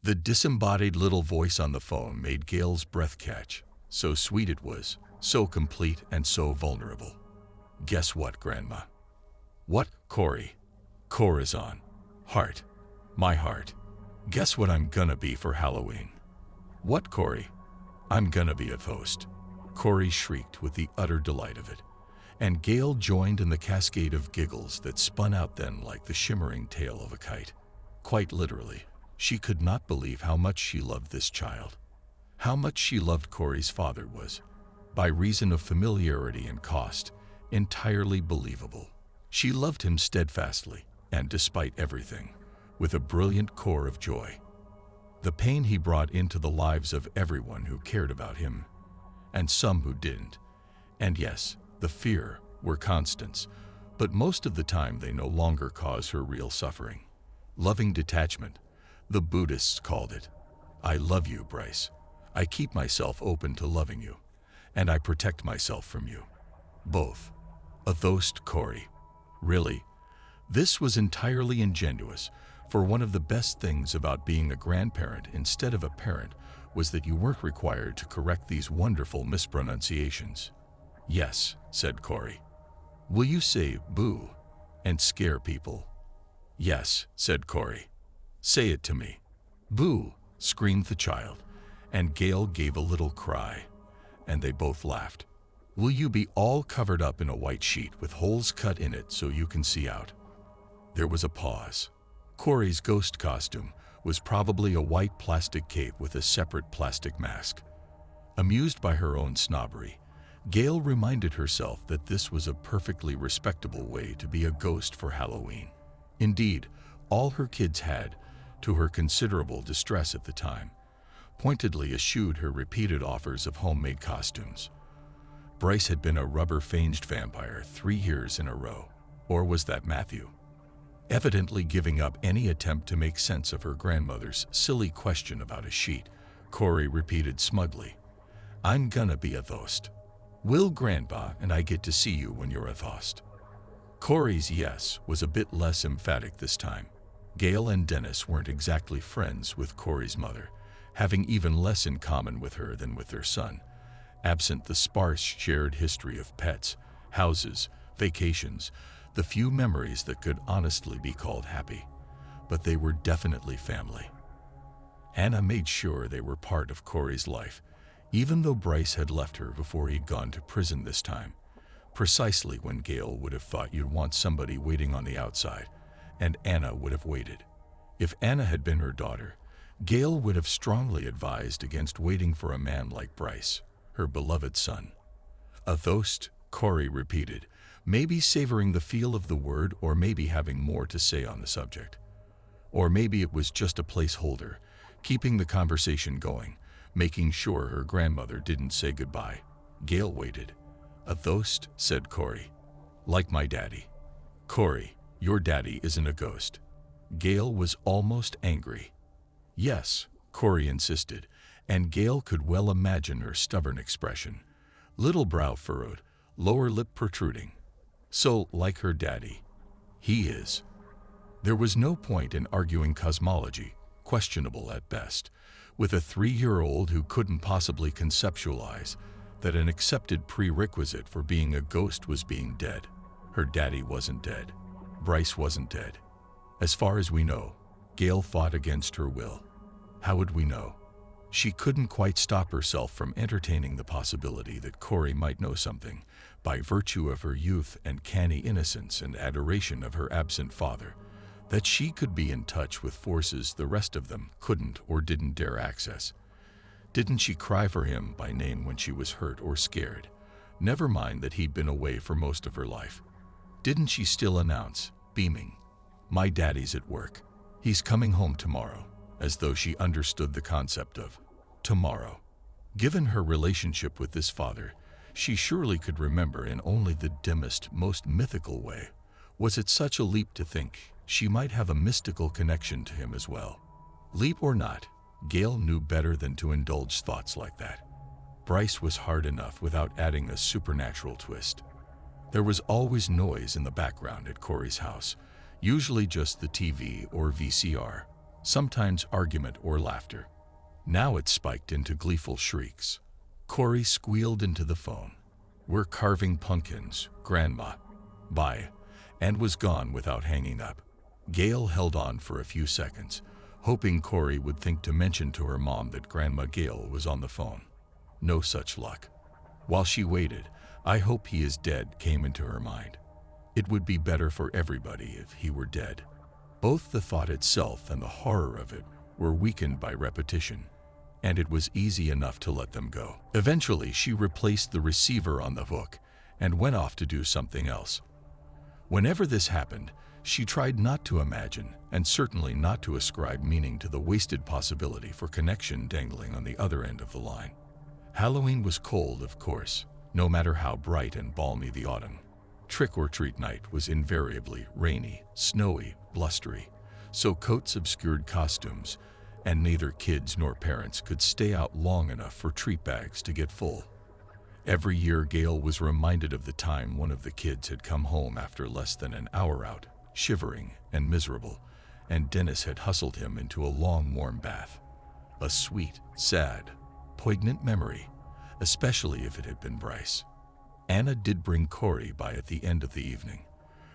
The disembodied little voice on the phone made Gail's breath catch. So sweet it was, so complete and so vulnerable. Guess what, Grandma? What, Corey? Corazon. Heart. My heart. Guess what I'm gonna be for Halloween? What, Corey? I'm gonna be a Dhost. Corey shrieked with the utter delight of it, and Gail joined in the cascade of giggles that spun out then like the shimmering tail of a kite. Quite literally, she could not believe how much she loved this child. How much she loved Corey's father was, by reason of familiarity and cost, entirely believable. She loved him steadfastly, and despite everything, with a brilliant core of joy. The pain he brought into the lives of everyone who cared about him, and some who didn't. And yes, the fear were constants, but most of the time they no longer cause her real suffering. Loving detachment, the Buddhists called it. I love you, Bryce. I keep myself open to loving you, and I protect myself from you. Both. A Dhost, Corey. Really? This was entirely ingenuous, for one of the best things about being a grandparent instead of a parent was that you weren't required to correct these wonderful mispronunciations. Yes, said Corey. Will you say boo and scare people? Yes, said Corey. Say it to me. Boo, screamed the child, and Gail gave a little cry, and they both laughed. Will you be all covered up in a white sheet with holes cut in it so you can see out? There was a pause. Corey's ghost costume was probably a white plastic cape with a separate plastic mask. Amused by her own snobbery, Gail reminded herself that this was a perfectly respectable way to be a ghost for Halloween. Indeed, all her kids had, to her considerable distress at the time, pointedly eschewed her repeated offers of homemade costumes. Bryce had been a rubber-fanged vampire 3 years in a row, or was that Matthew? Evidently giving up any attempt to make sense of her grandmother's silly question about a sheet, Corey repeated smugly, I'm gonna be a Dhost. Will Grandpa and I get to see you when you're a Dhost? Corey's yes was a bit less emphatic this time. Gail and Dennis weren't exactly friends with Corey's mother, having even less in common with her than with their son, absent the sparse shared history of pets, houses, vacations, the few memories that could honestly be called happy. But they were definitely family. Anna made sure they were part of Corey's life, even though Bryce had left her before he'd gone to prison this time, precisely when Gail would have thought you'd want somebody waiting on the outside, and Anna would have waited. If Anna had been her daughter, Gail would have strongly advised against waiting for a man like Bryce, her beloved son. A Dhost, Corey repeated, maybe savoring the feel of the word or maybe having more to say on the subject. Or maybe it was just a placeholder, keeping the conversation going, making sure her grandmother didn't say goodbye. Gail waited. A Dhost, said Corey. Like my daddy. Corey, your daddy isn't a ghost. Gail was almost angry. Yes, Corey insisted, and Gail could well imagine her stubborn expression. Little brow furrowed, lower lip protruding. So, like her daddy. He is. There was no point in arguing cosmology, questionable at best, with a 3-year-old who couldn't possibly conceptualize that an accepted prerequisite for being a ghost was being dead. Her daddy wasn't dead. Bryce wasn't dead. As far as we know, Gail fought against her will. How would we know? She couldn't quite stop herself from entertaining the possibility that Corey might know something, by virtue of her youth and canny innocence and adoration of her absent father, that she could be in touch with forces the rest of them couldn't or didn't dare access. Didn't she cry for him by name when she was hurt or scared? Never mind that he'd been away for most of her life. Didn't she still announce, beaming, my daddy's at work. He's coming home tomorrow, as though she understood the concept of tomorrow. Given her relationship with this father, she surely could remember in only the dimmest, most mythical way. Was it such a leap to think she might have a mystical connection to him as well? Leap or not, Gail knew better than to indulge thoughts like that. Bryce was hard enough without adding a supernatural twist. There was always noise in the background at Corey's house, usually just the TV or VCR. sometimes argument or laughter. Now it spiked into gleeful shrieks. Corey squealed into the phone. "We're carving pumpkins, Grandma. Bye," and was gone without hanging up. Gail held on for a few seconds, hoping Corey would think to mention to her mom that Grandma Gail was on the phone. No such luck. While she waited, "I hope he is dead" came into her mind. It would be better for everybody if he were dead. Both the thought itself and the horror of it were weakened by repetition, and it was easy enough to let them go. Eventually, she replaced the receiver on the hook and went off to do something else. Whenever this happened, she tried not to imagine, and certainly not to ascribe meaning to the wasted possibility for connection dangling on the other end of the line. Halloween was cold, of course, no matter how bright and balmy the autumn. Trick-or-treat night was invariably rainy, snowy, blustery, so coats obscured costumes, and neither kids nor parents could stay out long enough for treat bags to get full. Every year, Gail was reminded of the time one of the kids had come home after less than an hour out, shivering and miserable, and Dennis had hustled him into a long, warm bath. A sweet, sad, poignant memory, especially if it had been Bryce. Anna did bring Corey by at the end of the evening.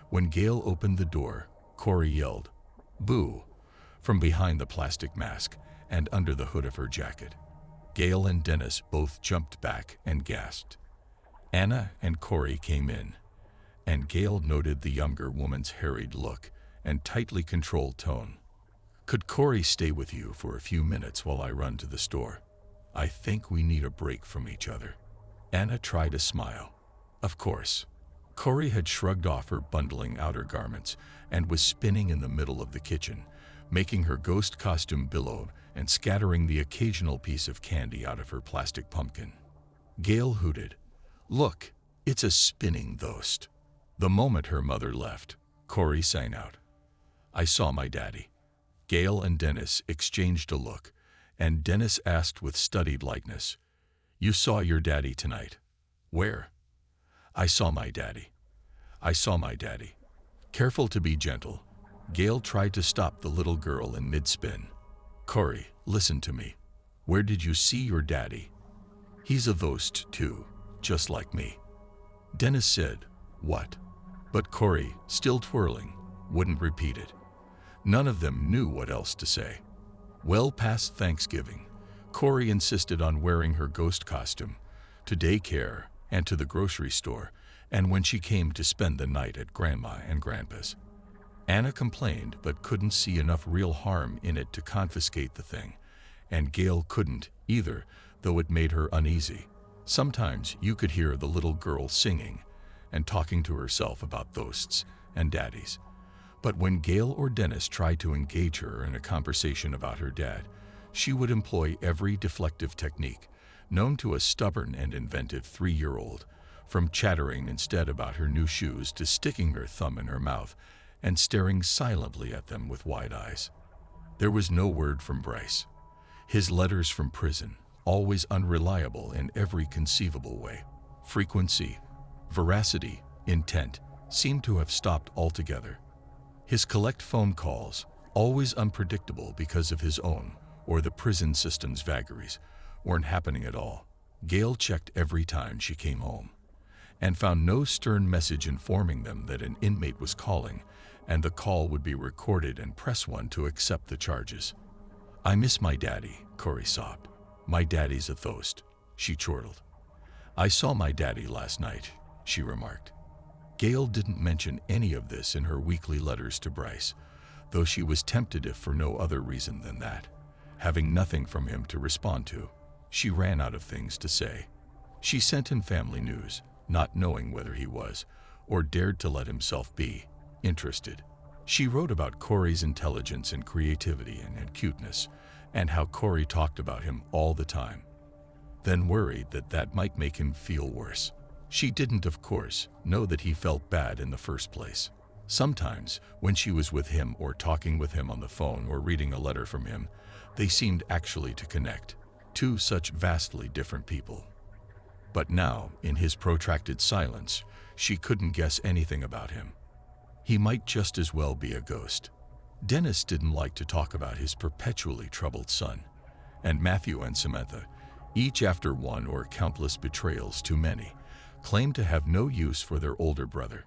When Gail opened the door, Corey yelled, "Boo!" from behind the plastic mask and under the hood of her jacket. Gail and Dennis both jumped back and gasped. Anna and Corey came in, and Gail noted the younger woman's harried look and tightly controlled tone. "Could Corey stay with you for a few minutes while I run to the store? I think we need a break from each other." Anna tried a smile. Of course. Corey had shrugged off her bundling outer garments and was spinning in the middle of the kitchen, making her ghost costume billow and scattering the occasional piece of candy out of her plastic pumpkin. Gail hooted, "Look, it's a spinning Dhost." The moment her mother left, Corey sang out, "I saw my daddy." Gail and Dennis exchanged a look, and Dennis asked with studied lightness, "You saw your daddy tonight? Where?" "I saw my daddy. I saw my daddy." Careful to be gentle, Gail tried to stop the little girl in mid-spin. "Corey, listen to me. Where did you see your daddy? He's a Dhost too, just like me." Dennis said, "What?" But Corey, still twirling, wouldn't repeat it. None of them knew what else to say. Well past Thanksgiving, Corey insisted on wearing her ghost costume to daycare and to the grocery store, and when she came to spend the night at Grandma and Grandpa's. Anna complained but couldn't see enough real harm in it to confiscate the thing, and Gail couldn't either, though it made her uneasy. Sometimes you could hear the little girl singing and talking to herself about ghosts and daddies. But when Gail or Dennis tried to engage her in a conversation about her dad, she would employ every deflective technique known to a stubborn and inventive 3-year-old, from chattering instead about her new shoes to sticking her thumb in her mouth and staring silently at them with wide eyes. There was no word from Bryce. His letters from prison, always unreliable in every conceivable way. Frequency, veracity, intent seemed to have stopped altogether. His collect phone calls, always unpredictable because of his own or the prison system's vagaries, weren't happening at all. Gail checked every time she came home and found no stern message informing them that an inmate was calling and the call would be recorded and press 1 to accept the charges. "I miss my daddy," Corey sobbed. "My daddy's a Dhost," she chortled. "I saw my daddy last night," she remarked. Gail didn't mention any of this in her weekly letters to Bryce, though she was tempted if for no other reason than that. Having nothing from him to respond to, she ran out of things to say. She sent him family news, not knowing whether he was, or dared to let himself be, interested. She wrote about Corey's intelligence and creativity and cuteness, and how Corey talked about him all the time. Then worried that that might make him feel worse. She didn't, of course, know that he felt bad in the first place. Sometimes, when she was with him or talking with him on the phone or reading a letter from him, they seemed actually to connect. Two such vastly different people. But now, in his protracted silence, she couldn't guess anything about him. He might just as well be a ghost. Dennis didn't like to talk about his perpetually troubled son, and Matthew and Samantha, each after one or countless betrayals too many, claimed to have no use for their older brother.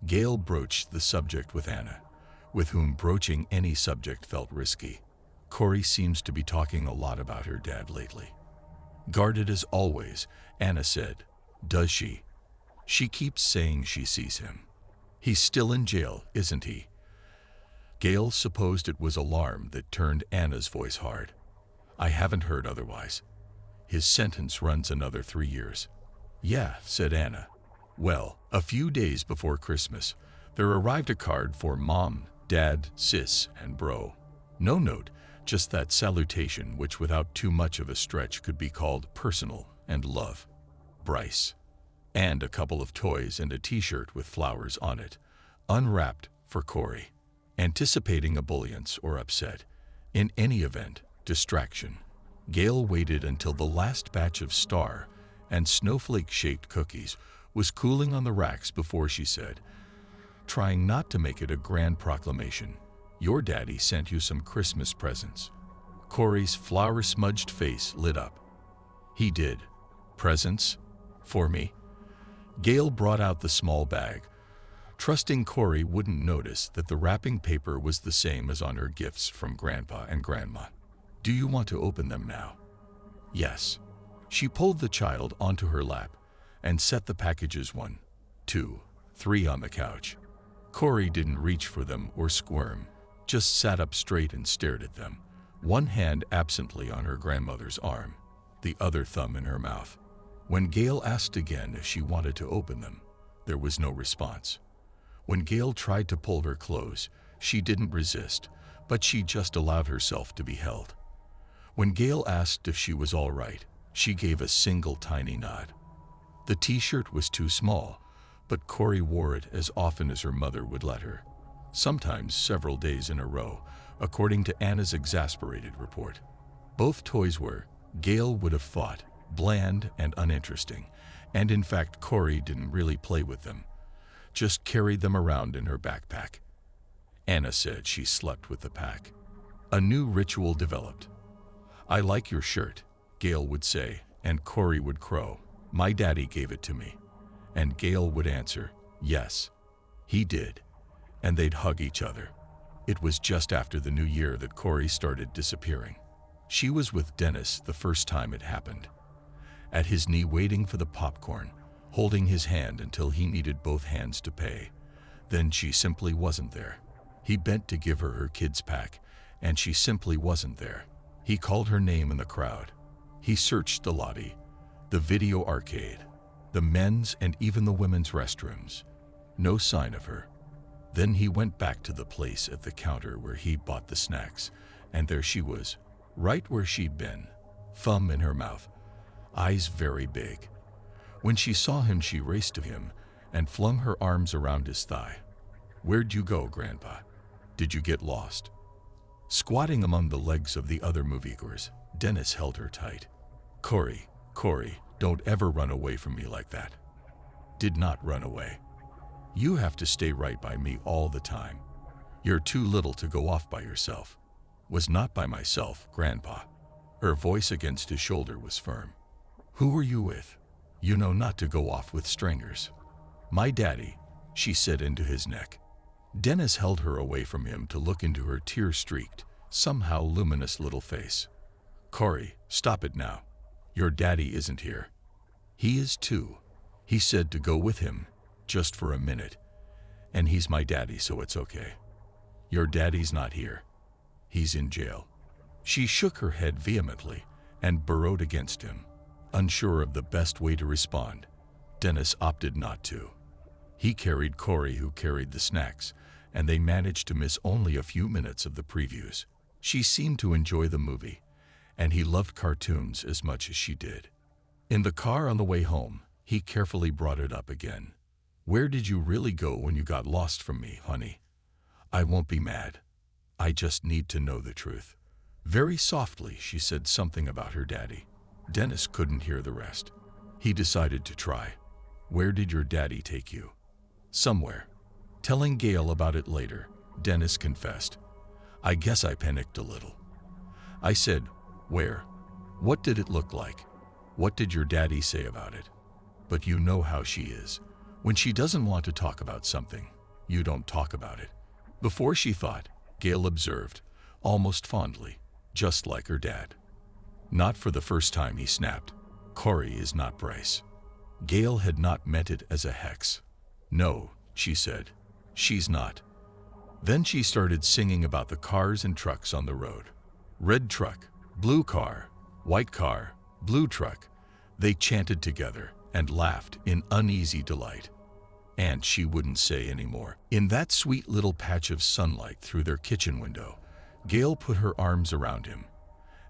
Gail broached the subject with Anna, with whom broaching any subject felt risky. Corey seems to be talking a lot about her dad lately. Guarded as always, Anna said, "Does she? She keeps saying she sees him. He's still in jail, isn't he?" Gail supposed it was alarm that turned Anna's voice hard. "I haven't heard otherwise. His sentence runs another 3 years. "Yeah," said Anna. Well, a few days before Christmas, there arrived a card for Mom, Dad, Sis, and Bro. No note, just that salutation which without too much of a stretch could be called personal and love. Bryce. And a couple of toys and a t-shirt with flowers on it, unwrapped for Corey. Anticipating ebullience or upset, in any event, distraction, Gail waited until the last batch of star and snowflake-shaped cookies was cooling on the racks before she said, trying not to make it a grand proclamation, "Your daddy sent you some Christmas presents." Corey's flour-smudged face lit up. "He did. Presents? For me?" Gail brought out the small bag, trusting Corey wouldn't notice that the wrapping paper was the same as on her gifts from Grandpa and Grandma. "Do you want to open them now?" "Yes." She pulled the child onto her lap and set the packages 1, 2, 3 on the couch. Corey didn't reach for them or squirm, just sat up straight and stared at them, one hand absently on her grandmother's arm, the other thumb in her mouth. When Gail asked again if she wanted to open them, there was no response. When Gail tried to pull her close, she didn't resist, but she just allowed herself to be held. When Gail asked if she was all right, she gave a single tiny nod. The t-shirt was too small, but Corey wore it as often as her mother would let her, sometimes several days in a row, according to Anna's exasperated report. Both toys were, Gail would have thought, bland and uninteresting, and in fact Corey didn't really play with them, just carried them around in her backpack. Anna said she slept with the pack. A new ritual developed. "I like your shirt," Gail would say, and Corey would crow, "My daddy gave it to me." And Gail would answer, "Yes, he did." And they'd hug each other. It was just after the new year that Corey started disappearing. She was with Dennis the first time it happened, at his knee waiting for the popcorn, holding his hand until he needed both hands to pay. Then she simply wasn't there. He bent to give her her kid's pack, and she simply wasn't there. He called her name in the crowd. He searched the lobby, the video arcade, the men's and even the women's restrooms. No sign of her. Then he went back to the place at the counter where he bought the snacks, and there she was, right where she'd been, thumb in her mouth, eyes very big. When she saw him, she raced to him and flung her arms around his thigh. "Where'd you go, Grandpa? Did you get lost?" Squatting among the legs of the other moviegoers, Dennis held her tight. Corey, don't ever run away from me like that." "Did not run away. You have to stay right by me all the time. You're too little to go off by yourself." "Was not by myself, Grandpa." Her voice against his shoulder was firm. "Who were you with? You know not to go off with strangers." "My daddy," she said into his neck. Dennis held her away from him to look into her tear-streaked, somehow luminous little face. "Corey, stop it now. Your daddy isn't here." "He is too. He said to go with him, just for a minute. And he's my daddy, so it's okay." "Your daddy's not here. He's in jail." She shook her head vehemently and burrowed against him, unsure of the best way to respond. Dennis opted not to. He carried Corey, who carried the snacks, and they managed to miss only a few minutes of the previews. She seemed to enjoy the movie, and he loved cartoons as much as she did. In the car on the way home, he carefully brought it up again. "Where did you really go when you got lost from me, honey? I won't be mad. I just need to know the truth." Very softly, she said something about her daddy. Dennis couldn't hear the rest. He decided to try. "Where did your daddy take you?" "Somewhere." Telling Gail about it later, Dennis confessed, I guess I panicked a little. I said, "Where? What did it look like? What did your daddy say about it?" But you know how she is. When she doesn't want to talk about something, you don't talk about it. Before she thought, Gail observed, almost fondly, just like her dad. Not for the first time, he snapped. Corey is not Bryce. Gail had not meant it as a hex. No, she said, she's not. Then she started singing about the cars and trucks on the road. Red truck, blue car, white car, blue truck. They chanted together and laughed in uneasy delight. And she wouldn't say any more. In that sweet little patch of sunlight through their kitchen window, Gail put her arms around him,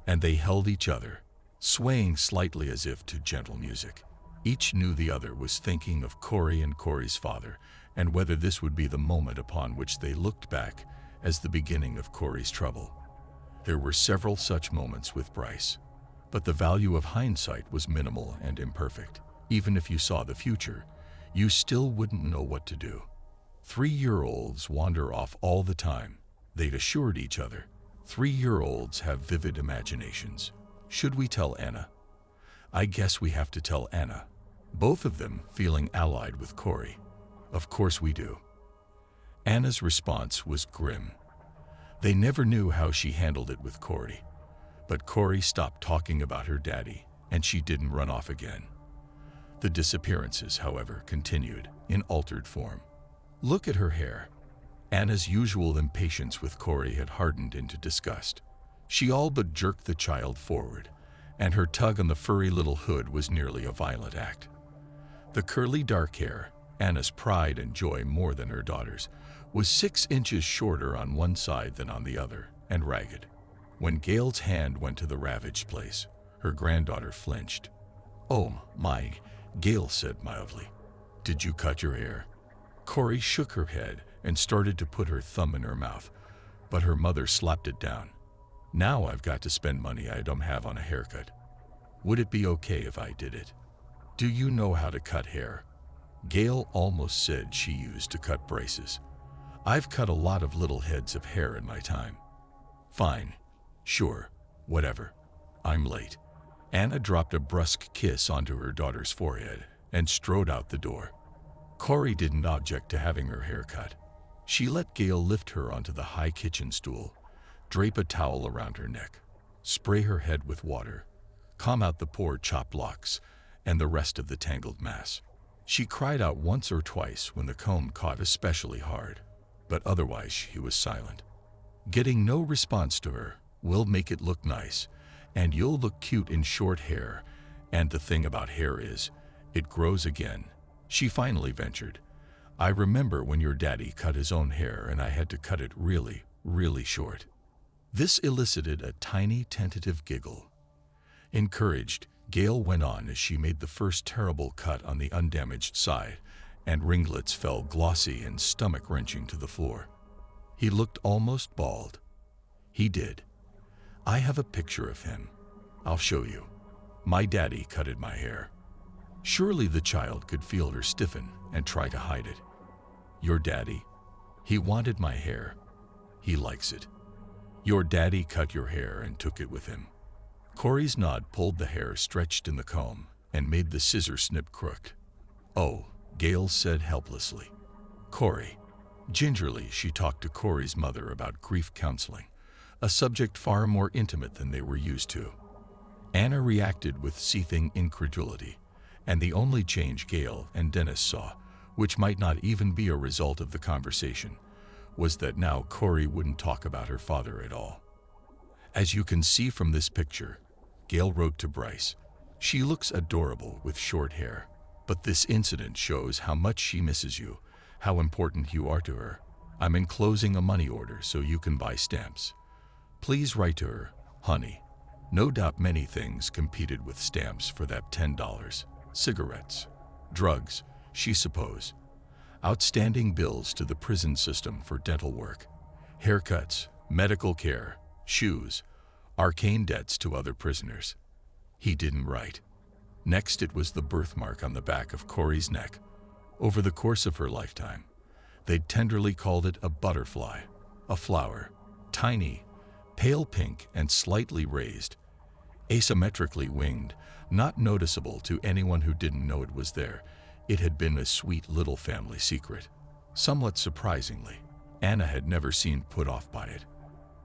and they held each other, swaying slightly as if to gentle music. Each knew the other was thinking of Corey and Corey's father, and whether this would be the moment upon which they looked back as the beginning of Corey's trouble. There were several such moments with Bryce, but the value of hindsight was minimal and imperfect. Even if you saw the future, you still wouldn't know what to do. 3-year-olds wander off all the time, they'd assured each other. 3-year-olds have vivid imaginations. Should we tell Anna? I guess we have to tell Anna. Both of them feeling allied with Corey. Of course we do. Anna's response was grim. They never knew how she handled it with Corey. But Corey stopped talking about her daddy, and she didn't run off again. The disappearances, however, continued in altered form. Look at her hair. Anna's usual impatience with Corey had hardened into disgust. She all but jerked the child forward, and her tug on the furry little hood was nearly a violent act. The curly dark hair, Anna's pride and joy more than her daughter's, was 6 inches shorter on one side than on the other, and ragged. When Gail's hand went to the ravaged place, her granddaughter flinched. "Oh, my," Gail said mildly. "Did you cut your hair?" Corey shook her head and started to put her thumb in her mouth, but her mother slapped it down. "Now I've got to spend money I don't have on a haircut. Would it be okay if I did it? Do you know how to cut hair?" Gail almost said she used to cut braces. "I've cut a lot of little heads of hair in my time." "Fine. Sure. Whatever. I'm late." Anna dropped a brusque kiss onto her daughter's forehead and strode out the door. Corey didn't object to having her hair cut. She let Gail lift her onto the high kitchen stool, drape a towel around her neck, spray her head with water, comb out the poor chopped locks and the rest of the tangled mass. She cried out once or twice when the comb caught especially hard, but otherwise she was silent. Getting no response to her will make it look nice, and you'll look cute in short hair, and the thing about hair is, it grows again. She finally ventured. "I remember when your daddy cut his own hair and I had to cut it really, really short." This elicited a tiny tentative giggle. Encouraged, Gail went on as she made the first terrible cut on the undamaged side, and ringlets fell glossy and stomach-wrenching to the floor. He looked almost bald. He did. I have a picture of him. I'll show you. My daddy cutted my hair. Surely the child could feel her stiffen and try to hide it. Your daddy? He wanted my hair. He likes it. Your daddy cut your hair and took it with him. Corey's nod pulled the hair stretched in the comb and made the scissor snip crooked. "Oh," Gail said helplessly. "Corey." Gingerly, she talked to Corey's mother about grief counseling, a subject far more intimate than they were used to. Anna reacted with seething incredulity, and the only change Gail and Dennis saw, which might not even be a result of the conversation, was that now Corey wouldn't talk about her father at all. "As you can see from this picture," Gail wrote to Bryce, "she looks adorable with short hair, but this incident shows how much she misses you, how important you are to her. I'm enclosing a money order so you can buy stamps. Please write to her, honey." No doubt many things competed with stamps for that $10. Cigarettes, drugs, she supposed. Outstanding bills to the prison system for dental work, haircuts, medical care, shoes, arcane debts to other prisoners. He didn't write. Next, it was the birthmark on the back of Corey's neck. Over the course of her lifetime, they'd tenderly called it a butterfly, a flower, Tiny, pale pink and slightly raised, asymmetrically winged, not noticeable to anyone who didn't know it was there. It had been a sweet little family secret. Somewhat surprisingly, Anna had never seemed put off by it.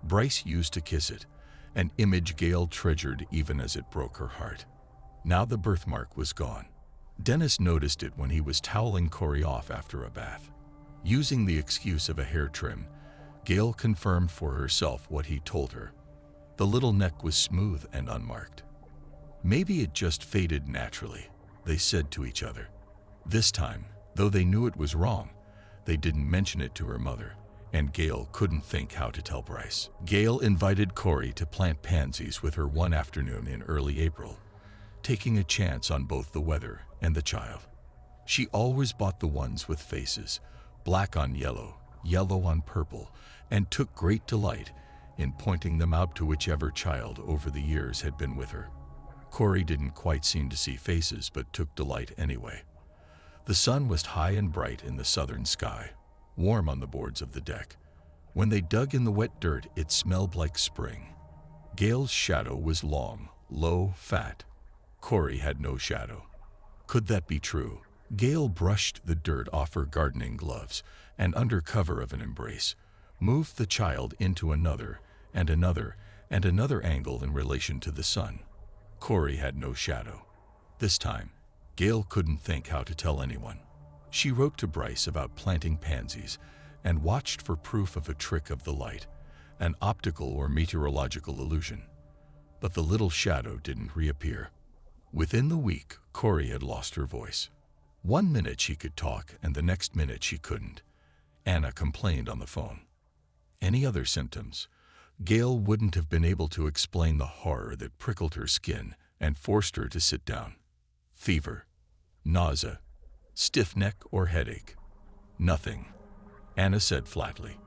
Bryce used to kiss it, an image Gail treasured even as it broke her heart. Now the birthmark was gone. Dennis noticed it when he was toweling Corey off after a bath. Using the excuse of a hair trim, Gail confirmed for herself what he told her. The little neck was smooth and unmarked. Maybe it just faded naturally, they said to each other. This time, though they knew it was wrong, they didn't mention it to her mother, and Gail couldn't think how to tell Bryce. Gail invited Corey to plant pansies with her one afternoon in early April, taking a chance on both the weather and the child. She always bought the ones with faces, black on yellow, yellow on purple, and took great delight in pointing them out to whichever child over the years had been with her. Corey didn't quite seem to see faces, but took delight anyway. The sun was high and bright in the southern sky, warm on the boards of the deck. When they dug in the wet dirt, it smelled like spring. Gail's shadow was long, low, fat. Corey had no shadow. Could that be true? Gail brushed the dirt off her gardening gloves and, under cover of an embrace, moved the child into another and another and another angle in relation to the sun. Corey had no shadow. This time, Gail couldn't think how to tell anyone. She wrote to Bryce about planting pansies and watched for proof of a trick of the light, an optical or meteorological illusion. But the little shadow didn't reappear. Within the week, Corey had lost her voice. One minute she could talk and the next minute she couldn't. Anna complained on the phone. Any other symptoms? Gail wouldn't have been able to explain the horror that prickled her skin and forced her to sit down. Fever, nausea, stiff neck or headache. Nothing. Anna said flatly.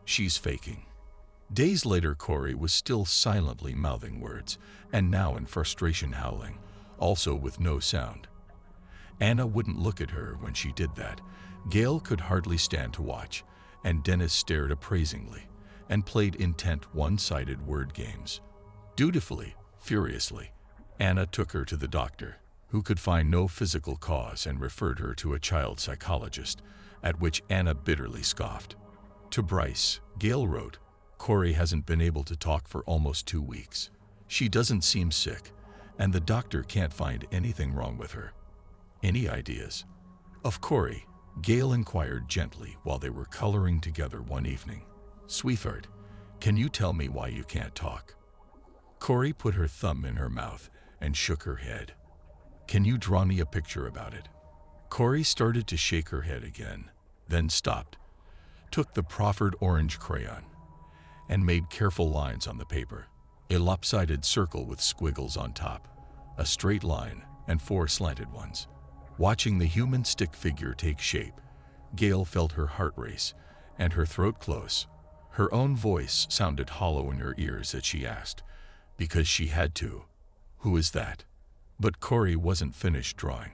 She's faking. Days later, Corey was still silently mouthing words, and now in frustration howling, also with no sound. Anna wouldn't look at her when she did that. Gail could hardly stand to watch, and Dennis stared appraisingly and played intent one-sided word games. Dutifully, furiously, Anna took her to the doctor, who could find no physical cause and referred her to a child psychologist, at which Anna bitterly scoffed. To Bryce, Gail wrote, Corey hasn't been able to talk for almost 2 weeks. She doesn't seem sick, and the doctor can't find anything wrong with her. Any ideas? Of Corey, Gail inquired gently while they were coloring together one evening. Sweetheart, can you tell me why you can't talk? Corey put her thumb in her mouth and shook her head. Can you draw me a picture about it? Corey started to shake her head again, then stopped, took the proffered orange crayon, and made careful lines on the paper. A lopsided circle with squiggles on top, a straight line, and 4 slanted ones. Watching the human stick figure take shape, Gail felt her heart race and her throat close. Her own voice sounded hollow in her ears as she asked, because she had to, "Who is that?" But Corey wasn't finished drawing.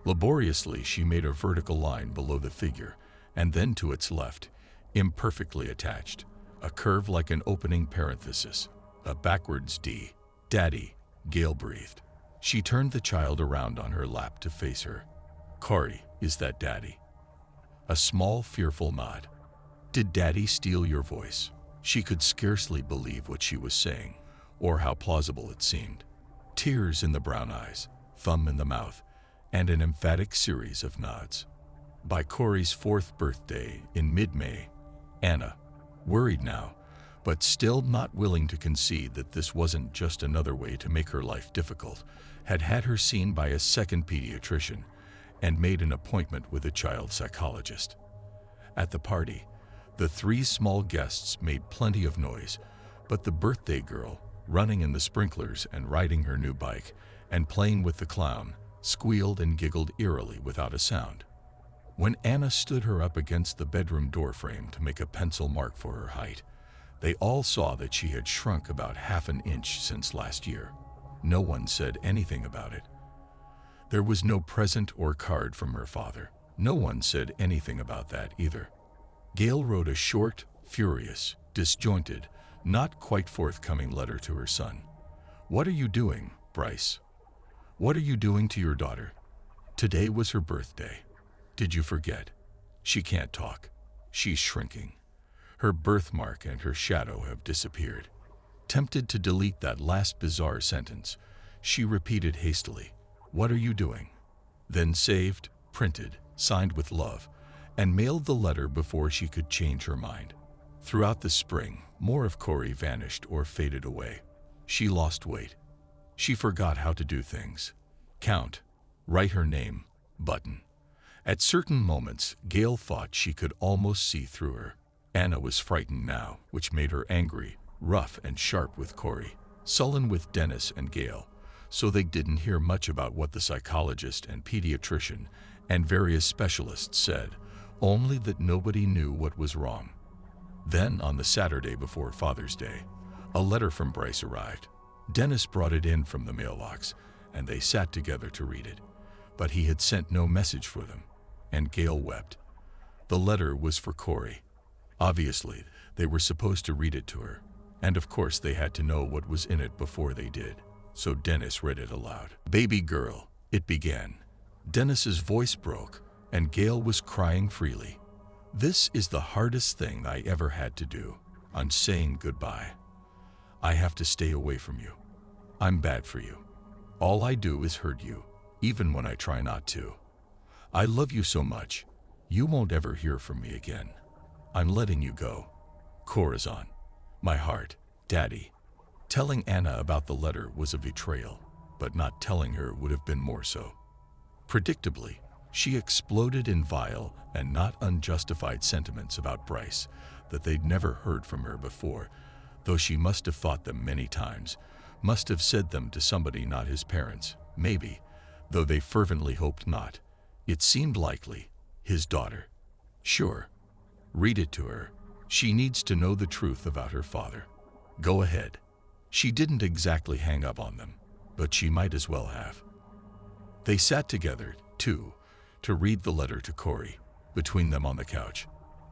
Laboriously, she made a vertical line below the figure, and then to its left, imperfectly attached, a curve like an opening parenthesis, a backwards D. Daddy, Gail breathed. She turned the child around on her lap to face her. Corey, is that Daddy? A small, fearful nod. Did Daddy steal your voice? She could scarcely believe what she was saying, or how plausible it seemed. Tears in the brown eyes, thumb in the mouth, and an emphatic series of nods. By Corey's 4th birthday in mid-May, Anna, worried now, but still not willing to concede that this wasn't just another way to make her life difficult, had had her seen by a second pediatrician and made an appointment with a child psychologist. At the party, the 3 small guests made plenty of noise, but the birthday girl, running in the sprinklers and riding her new bike and playing with the clown, squealed and giggled eerily without a sound. When Anna stood her up against the bedroom doorframe to make a pencil mark for her height, they all saw that she had shrunk about half an inch since last year. No one said anything about it. There was no present or card from her father. No one said anything about that either. Gail wrote a short, furious, disjointed, not quite forthcoming letter to her son. "What are you doing, Bryce? What are you doing to your daughter? Today was her birthday. Did you forget? She can't talk. She's shrinking. Her birthmark and her shadow have disappeared." Tempted to delete that last bizarre sentence, she repeated hastily, "What are you doing?" Then saved, printed, signed with love, and mailed the letter before she could change her mind. Throughout the spring, more of Corey vanished or faded away. She lost weight. She forgot how to do things. Count, write her name, button. At certain moments, Gail thought she could almost see through her. Anna was frightened now, which made her angry, rough and sharp with Corey, sullen with Dennis and Gail, so they didn't hear much about what the psychologist and pediatrician and various specialists said, only that nobody knew what was wrong. Then, on the Saturday before Father's Day, a letter from Bryce arrived. Dennis brought it in from the mailbox, and they sat together to read it. But he had sent no message for them, and Gail wept. The letter was for Corey. Obviously, they were supposed to read it to her, and of course they had to know what was in it before they did. So Dennis read it aloud. "Baby girl," it began. Dennis's voice broke, and Gail was crying freely. "This is the hardest thing I ever had to do. I'm saying goodbye. I have to stay away from you. I'm bad for you. All I do is hurt you, even when I try not to. I love you so much. You won't ever hear from me again. I'm letting you go. Corazon. My heart, Daddy." Telling Anna about the letter was a betrayal, but not telling her would have been more so. Predictably, she exploded in vile and not unjustified sentiments about Bryce that they'd never heard from her before, though she must have thought them many times, must have said them to somebody not his parents, maybe, though they fervently hoped not. It seemed likely, his daughter. Sure, read it to her. She needs to know the truth about her father. Go ahead. She didn't exactly hang up on them, but she might as well have. They sat together, too, to read the letter to Corey, between them on the couch.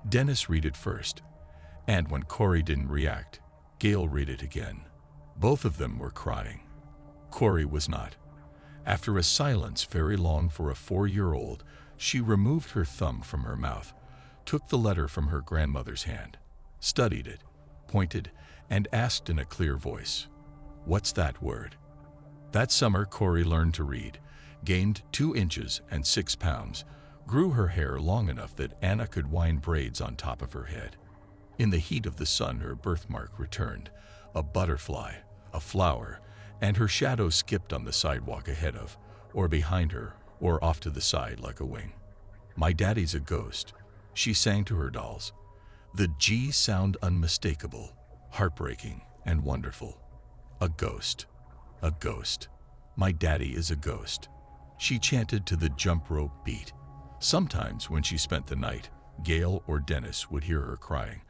Dennis read it first, and when Corey didn't react, Gail read it again. Both of them were crying. Corey was not. After a silence very long for a 4-year-old, she removed her thumb from her mouth, took the letter from her grandmother's hand, studied it, pointed, and asked in a clear voice, "What's that word?" That summer, Corey learned to read, gained 2 inches and 6 pounds, grew her hair long enough that Anna could wind braids on top of her head. In the heat of the sun, her birthmark returned, a butterfly, a flower, and her shadow skipped on the sidewalk ahead of, or behind her, or off to the side like a wing. "My daddy's a ghost," she sang to her dolls. The G sound unmistakable, heartbreaking, and wonderful. A ghost. A ghost. My daddy is a ghost. She chanted to the jump rope beat. Sometimes when she spent the night, Gail or Dennis would hear her crying,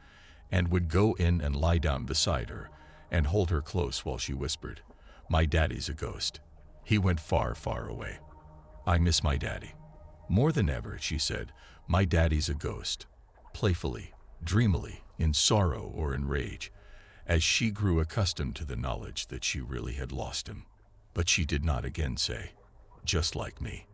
and would go in and lie down beside her and hold her close while she whispered, "My daddy's a ghost. He went far, far away. I miss my daddy. More than ever," she said, "my daddy's a ghost." Playfully, dreamily, in sorrow or in rage, as she grew accustomed to the knowledge that she really had lost him. But she did not again say, "Just like me."